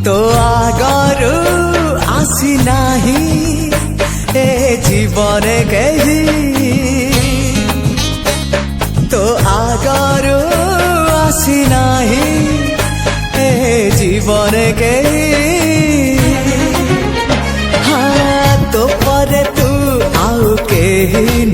तो आगरू आसी नाही ए जीवन केही तो आगरू आसी नाही ए जीवन केही हाँ तो परे तू आउ केही